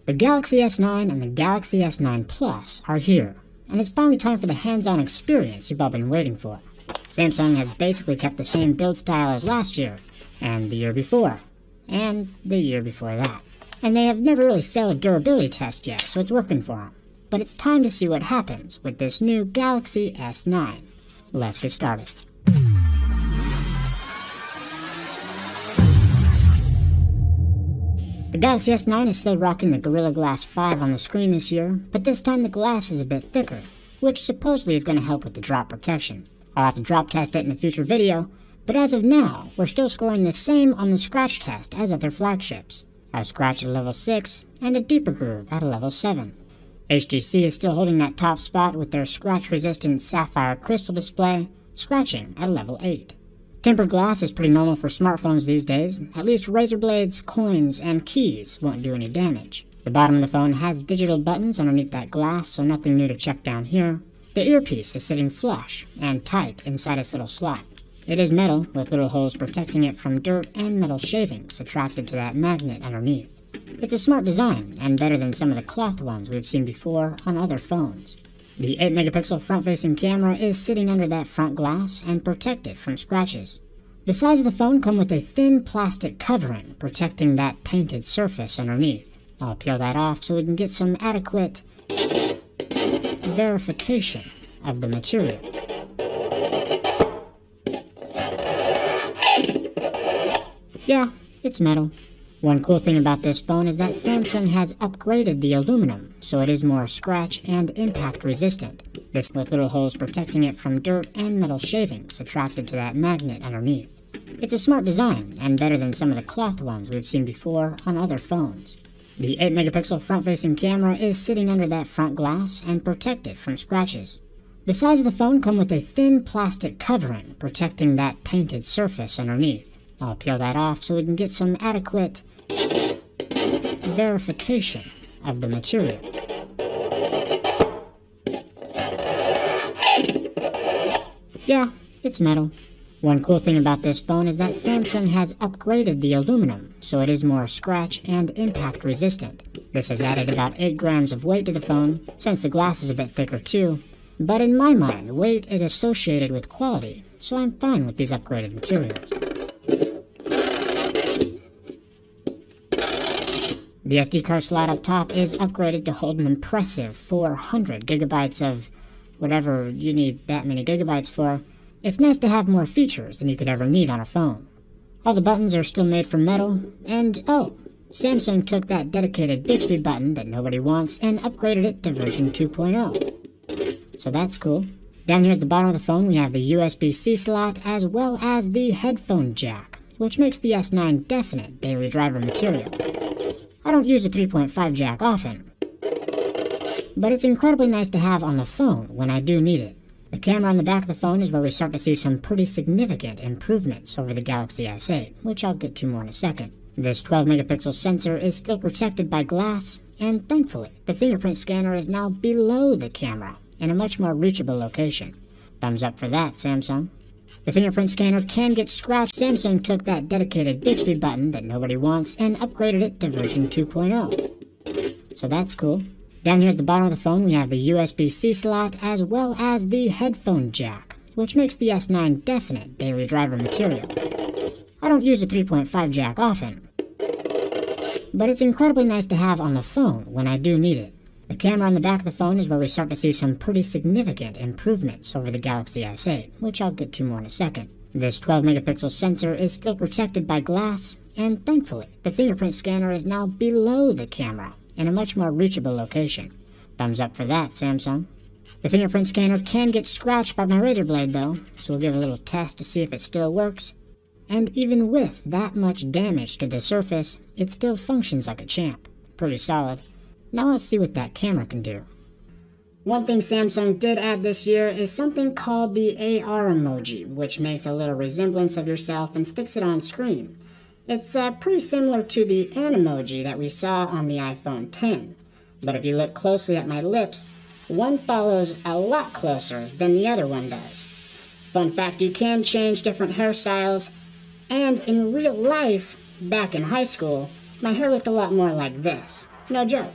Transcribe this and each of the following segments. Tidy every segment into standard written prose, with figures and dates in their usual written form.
The Galaxy S9 and the Galaxy S9 Plus are here, and it's finally time for the hands-on experience you've all been waiting for. Samsung has basically kept the same build style as last year, and the year before, and the year before that. And they have never really failed a durability test yet, so it's working for them. But it's time to see what happens with this new Galaxy S9. Let's get started. The Galaxy S9 is still rocking the Gorilla Glass 5 on the screen this year, but this time the glass is a bit thicker, which supposedly is going to help with the drop protection. I'll have to drop test it in a future video, but as of now, we're still scoring the same on the scratch test as other flagships. A scratch at a level 6, and a deeper groove at a level 7. HTC is still holding that top spot with their scratch-resistant sapphire crystal display, scratching at a level 8. Tempered glass is pretty normal for smartphones these days. At least razor blades, coins, and keys won't do any damage. The bottom of the phone has digital buttons underneath that glass, so nothing new to check down here. The earpiece is sitting flush and tight inside its little slot. It is metal, with little holes protecting it from dirt and metal shavings attracted to that magnet underneath. It's a smart design, and better than some of the cloth ones we've seen before on other phones. The 8-megapixel front-facing camera is sitting under that front glass and protected from scratches. The sides of the phone come with a thin plastic covering protecting that painted surface underneath. I'll peel that off so we can get some adequate verification of the material. Yeah, it's metal. One cool thing about this phone is that Samsung has upgraded the aluminum, so it is more scratch and impact resistant. This with little holes protecting it from dirt and metal shavings attracted to that magnet underneath. It's a smart design, and better than some of the cloth ones we've seen before on other phones. The 8-megapixel front-facing camera is sitting under that front glass and protected from scratches. The sides of the phone come with a thin plastic covering protecting that painted surface underneath. I'll peel that off so we can get some adequate verification of the material. Yeah, it's metal. One cool thing about this phone is that Samsung has upgraded the aluminum, so it is more scratch and impact resistant. This has added about 8 grams of weight to the phone, since the glass is a bit thicker too, but in my mind, weight is associated with quality, so I'm fine with these upgraded materials. The SD card slot up top is upgraded to hold an impressive 400 gigabytes of whatever you need that many gigabytes for. It's nice to have more features than you could ever need on a phone. All the buttons are still made from metal, and oh, Samsung took that dedicated Bixby button that nobody wants and upgraded it to version 2.0. So that's cool. Down here at the bottom of the phone we have the USB-C slot as well as the headphone jack, which makes the S9 definite daily driver material. I don't use the 3.5 jack often, but it's incredibly nice to have on the phone when I do need it. The camera on the back of the phone is where we start to see some pretty significant improvements over the Galaxy S8, which I'll get to more in a second. This 12-megapixel sensor is still protected by glass, and thankfully, the fingerprint scanner is now below the camera in a much more reachable location. Thumbs up for that, Samsung. The fingerprint scanner can get scratched. Samsung took that dedicated Bixby button that nobody wants and upgraded it to version 2.0. So that's cool. Down here at the bottom of the phone we have the USB-C slot as well as the headphone jack, which makes the S9 definite daily driver material. I don't use the 3.5 jack often, but it's incredibly nice to have on the phone when I do need it. The camera on the back of the phone is where we start to see some pretty significant improvements over the Galaxy S8, which I'll get to more in a second. This 12-megapixel sensor is still protected by glass, and thankfully, the fingerprint scanner is now below the camera in a much more reachable location. Thumbs up for that, Samsung. The fingerprint scanner can get scratched by my razor blade though, so we'll give a little test to see if it still works. And even with that much damage to the surface, it still functions like a champ. Pretty solid. Now let's see what that camera can do. One thing Samsung did add this year is something called the AR emoji, which makes a little resemblance of yourself and sticks it on screen. It's pretty similar to the Emoji that we saw on the iPhone X. But if you look closely at my lips, one follows a lot closer than the other one does. Fun fact, you can change different hairstyles, and in real life, back in high school, my hair looked a lot more like this. No joke.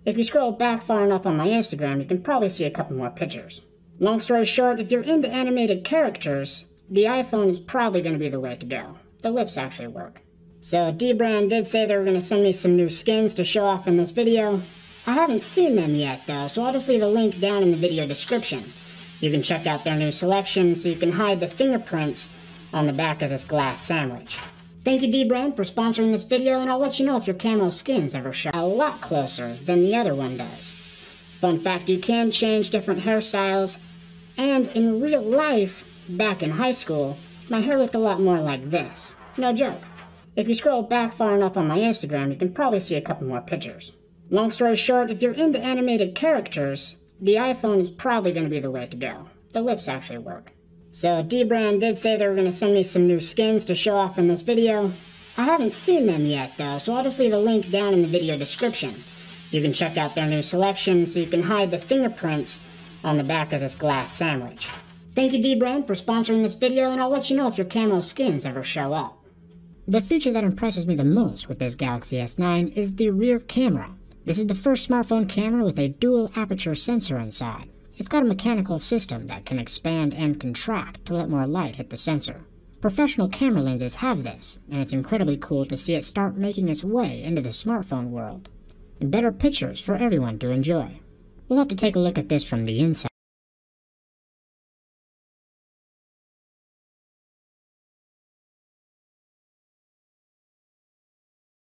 If you scroll back far enough on my Instagram, you can probably see a couple more pictures. Long story short, if you're into animated characters, the iPhone is probably going to be the way to go. The lips actually work. So Dbrand did say they were going to send me some new skins to show off in this video. I haven't seen them yet though, so I'll just leave a link down in the video description. You can check out their new selection so you can hide the fingerprints on the back of this glass sandwich. Thank you Dbrand for sponsoring this video, and I'll let you know if your camo skins ever show a lot closer than the other one does. Fun fact, you can change different hairstyles, and in real life, back in high school, my hair looked a lot more like this. No joke. If you scroll back far enough on my Instagram, you can probably see a couple more pictures. Long story short, if you're into animated characters, the iPhone is probably going to be the way to go. The lips actually work. So Dbrand did say they were going to send me some new skins to show off in this video. I haven't seen them yet though, so I'll just leave a link down in the video description. You can check out their new selection so you can hide the fingerprints on the back of this glass sandwich. Thank you Dbrand for sponsoring this video, and I'll let you know if your camo skins ever show up. The feature that impresses me the most with this Galaxy S9 is the rear camera. This is the first smartphone camera with a dual aperture sensor inside. It's got a mechanical system that can expand and contract to let more light hit the sensor. Professional camera lenses have this, and it's incredibly cool to see it start making its way into the smartphone world. And better pictures for everyone to enjoy. We'll have to take a look at this from the inside.